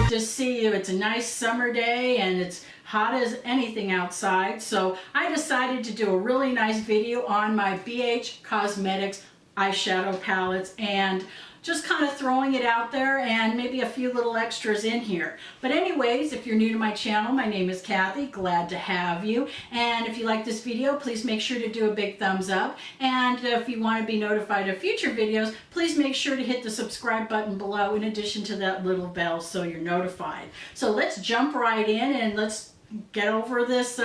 to see you. It's a nice summer day and it's hot as anything outside. So I decided to do a really nice video on my BH Cosmetics eyeshadow palettes and just kind of throwing it out there and maybe a few little extras in here. But anyways, if you're new to my channel, my name is Kathy. Glad to have you. And if you like this video, please make sure to do a big thumbs up. And if you want to be notified of future videos, please make sure to hit the subscribe button below in addition to that little bell so you're notified. So let's jump right in and let's get over this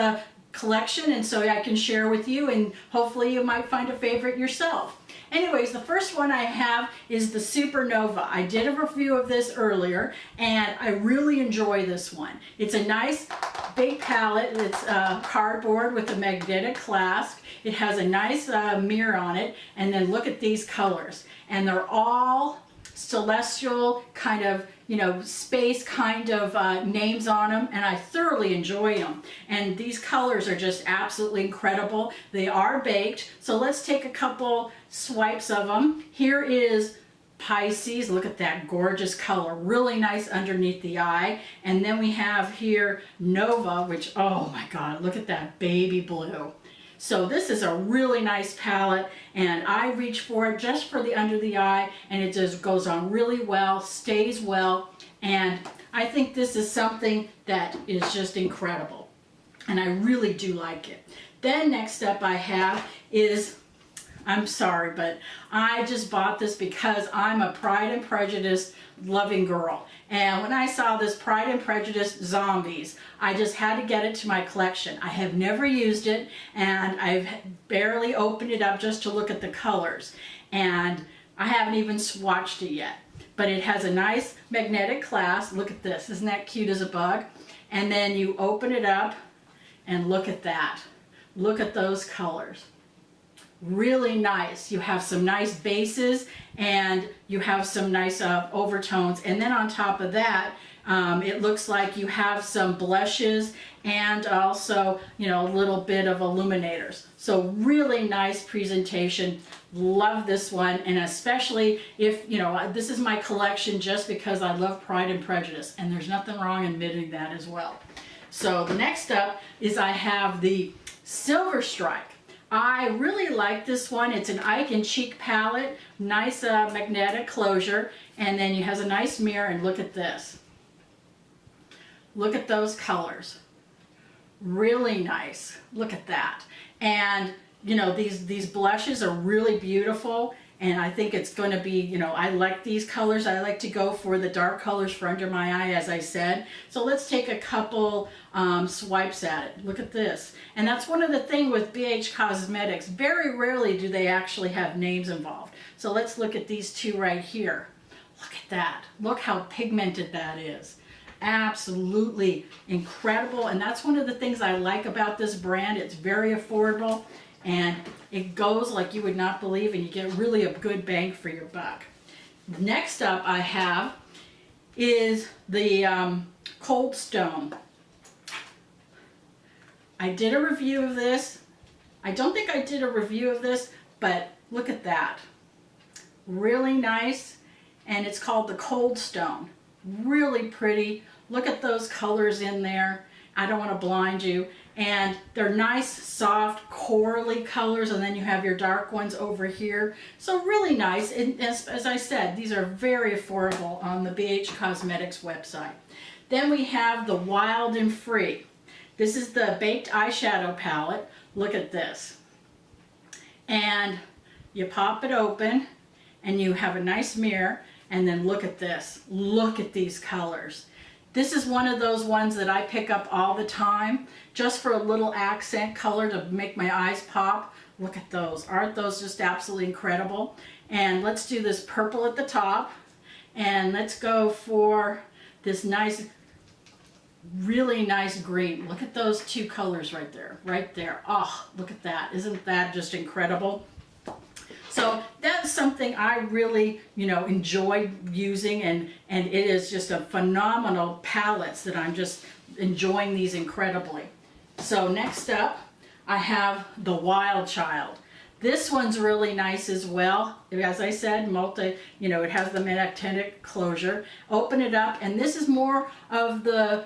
collection and so I can share with you and hopefully you might find a favorite yourself. Anyways, the first one I have is the Supernova. I did a review of this earlier and I really enjoy this one. It's a nice big palette. It's cardboard with a magnetic clasp. It has a nice mirror on it, and then look at these colors. And they're all celestial kind of, you know, space kind of names on them, and I thoroughly enjoy them. And these colors are just absolutely incredible. They are baked, so let's take a couple swipes of them. Here is Pisces. Look at that gorgeous color, really nice underneath the eye. And then we have here Nova, which, oh my god, look at that baby blue. So this is a really nice palette, and I reach for it just for the under the eye, and it just goes on really well, stays well, and I think this is something that is just incredible, and I really do like it. Then next up I have is, I'm sorry, but I just bought this because I'm a Pride and Prejudice loving girl. And when I saw this Pride and Prejudice Zombies, I just had to get it to my collection. I have never used it, and I've barely opened it up just to look at the colors. And I haven't even swatched it yet. But it has a nice magnetic clasp. Look at this. Isn't that cute as a bug? And then you open it up, and look at that. Look at those colors. Really nice. You have some nice bases and you have some nice overtones, and then on top of that it looks like you have some blushes and also, you know, a little bit of illuminators. So really nice presentation. Love this one, and especially if, you know, this is my collection just because I love Pride and Prejudice, and there's nothing wrong in admitting that as well. So the next up is I have the Silver Strike. I really like this one. It's an Ike and Cheek palette, nice magnetic closure, and then it has a nice mirror, and look at this. Look at those colors. Really nice. Look at that. And you know, these blushes are really beautiful, and I think it's going to be, you know, I like these colors. I like to go for the dark colors for under my eye, as I said. So let's take a couple swipes at it. Look at this. And that's one of the things with BH Cosmetics. Very rarely do they actually have names involved. So let's look at these two right here. Look at that. Look how pigmented that is. Absolutely incredible. And that's one of the things I like about this brand. It's very affordable, and it goes like you would not believe, and you get really a good bang for your buck. Next up I have is the Cold Stone. I did a review of this. I don't think I did a review of this, but look at that. Really nice, and it's called the Cold Stone. Really pretty. Look at those colors in there. I don't want to blind you. And they're nice, soft, corally colors, and then you have your dark ones over here. So really nice. And as I said, these are very affordable on the BH Cosmetics website. Then we have the Wild and Free. This is the baked eyeshadow palette. Look at this. And you pop it open, and you have a nice mirror, and then look at this. Look at these colors. This is one of those ones that I pick up all the time just for a little accent color to make my eyes pop. Look at those. Aren't those just absolutely incredible? And let's do this purple at the top, and let's go for this nice, really nice green. Look at those two colors right there, right there. Oh, look at that. Isn't that just incredible? So that's something I really, you know, enjoy using, and it is just a phenomenal palettes that I'm just enjoying these incredibly. So next up, I have the Wild Child. This one's really nice as well. As I said, it has the magnetic closure. Open it up, and this is more of the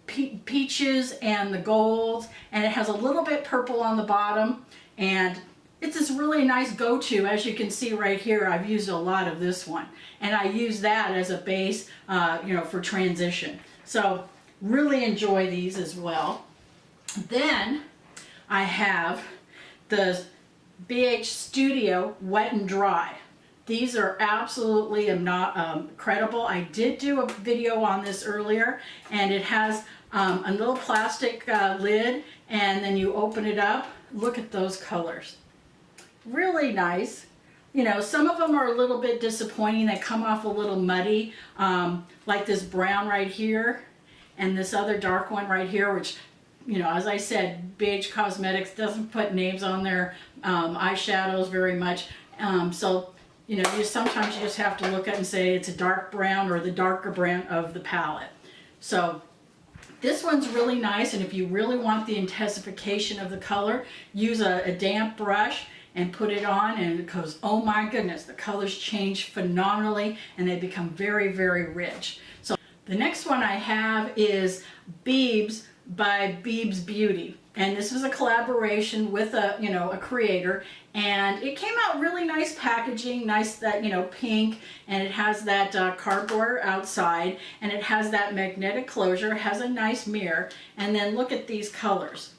peaches and the golds, and it has a little bit purple on the bottom, and it's this really nice go-to. As you can see right here, I've used a lot of this one, and I use that as a base, for transition. So really enjoy these as well. Then I have the BH Studio Wet and Dry. These are absolutely incredible. I did do a video on this earlier, and it has a little plastic lid, and then you open it up. Look at those colors. Really nice. Some of them are a little bit disappointing. They come off a little muddy, like this brown right here, and this other dark one right here, which, as I said, BH Cosmetics doesn't put names on their eyeshadows very much. So, sometimes you just have to look at it and say it's a dark brown or the darker brown of the palette. So this one's really nice, and if you really want the intensification of the color, use a damp brush and put it on, and it goes, oh my goodness, the colors change phenomenally and they become very, very rich. So the next one I have is Beebs by Beebs Beauty, and this was a collaboration with a creator, and it came out really nice packaging, nice that pink, and it has that cardboard outside, and it has that magnetic closure, has a nice mirror, and then look at these colors.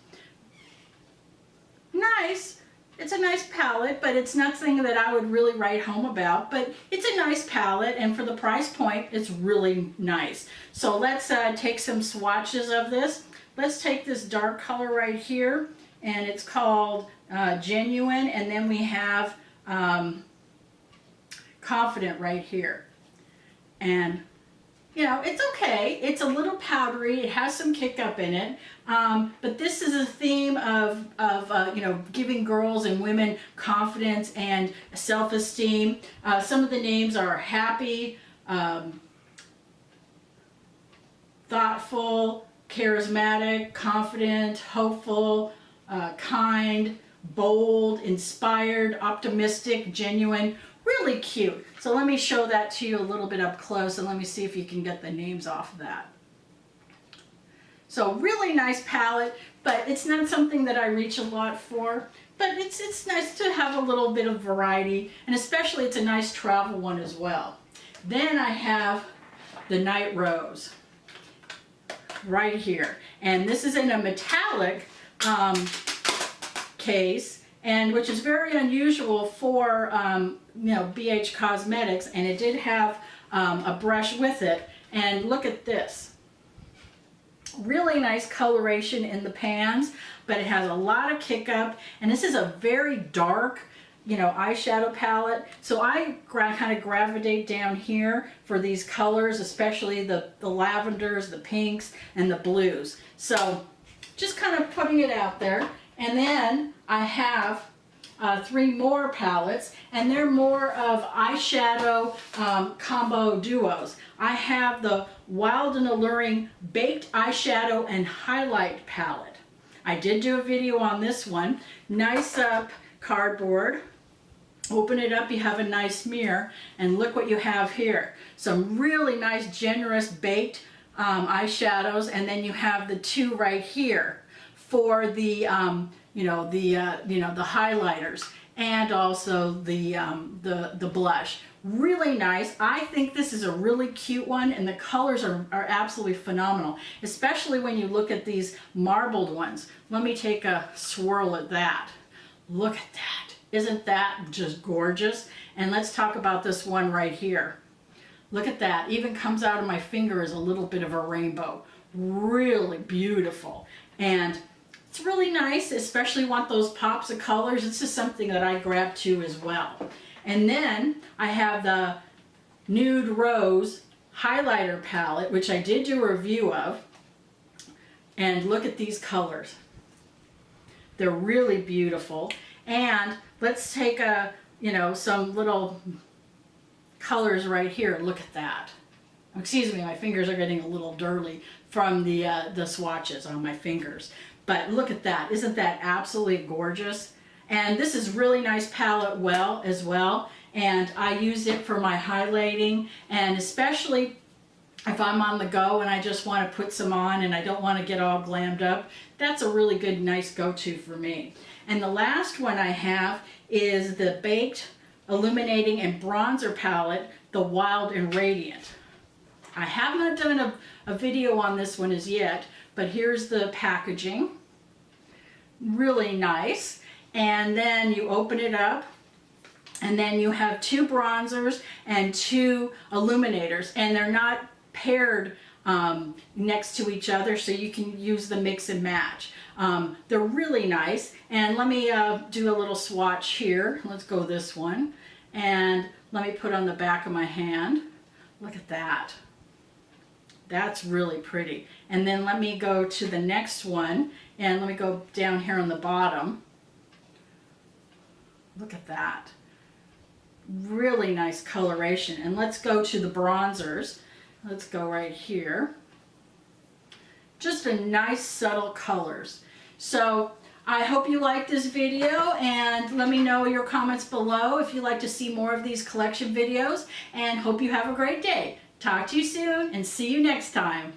Nice. It's a nice palette, but it's nothing that I would really write home about, but it's a nice palette, and for the price point, it's really nice. So let's take some swatches of this. Let's take this dark color right here, and it's called Genuine, and then we have Confident right here. And it's okay. It's a little powdery. It has some kick up in it. But this is a theme of giving girls and women confidence and self-esteem. Some of the names are happy, thoughtful, charismatic, confident, hopeful, kind, bold, inspired, optimistic, genuine. Really cute. So let me show that to you a little bit up close, and let me see if you can get the names off of that. So really nice palette, but it's not something that I reach a lot for, but it's nice to have a little bit of variety, and especially it's a nice travel one as well. Then I have the Nude Rose right here, and this is in a metallic case, and which is very unusual for BH Cosmetics, and it did have a brush with it. And look at this. Really nice coloration in the pans, but it has a lot of kick up, and this is a very dark eyeshadow palette. So I kind of gravitate down here for these colors, especially the lavenders, the pinks, and the blues. So just kind of putting it out there. And then I have 3 more palettes, and they're more of eyeshadow combo duos. I have the Wild and Alluring Baked Eyeshadow and Highlight Palette. I did do a video on this one. Nice cardboard. Open it up, you have a nice mirror, and look what you have here. Some really nice, generous baked eyeshadows, and then you have the 2 right here for the the highlighters, and also the blush. Really nice. I think this is a really cute one, and the colors are absolutely phenomenal, especially when you look at these marbled ones. Let me take a swirl at that. Look at that. Isn't that just gorgeous? And let's talk about this one right here. Look at that. Even comes out of my finger as a little bit of a rainbow. Really beautiful. And it's really nice, especially want those pops of colors. It's just something that I grab to as well. And then I have the Nude Rose highlighter palette, which I did do a review of. And look at these colors. They're really beautiful. And let's take some little colors right here. Look at that. Excuse me, my fingers are getting a little dirty from the swatches on my fingers. But look at that. Isn't that absolutely gorgeous? And this is really nice palette as well. And I use it for my highlighting, and especially if I'm on the go and I just want to put some on and I don't want to get all glammed up, that's a really good, nice go-to for me. And the last one I have is the Baked Illuminating and Bronzer Palette, the Wild and Radiant. I have not done a video on this one as yet, but here's the packaging. Really nice. And then you open it up, and then you have 2 bronzers and 2 illuminators, and they're not paired next to each other, so you can use the mix and match. They're really nice. And let me do a little swatch here. Let's go this one, and let me put on the back of my hand. Look at that. That's really pretty. And then let me go to the next one, and let me go down here on the bottom. Look at that. Really nice coloration. And let's go to the bronzers. Let's go right here. Just a nice subtle colors. So I hope you liked this video, and let me know your comments below if you'd like to see more of these collection videos, and hope you have a great day. Talk to you soon, and see you next time.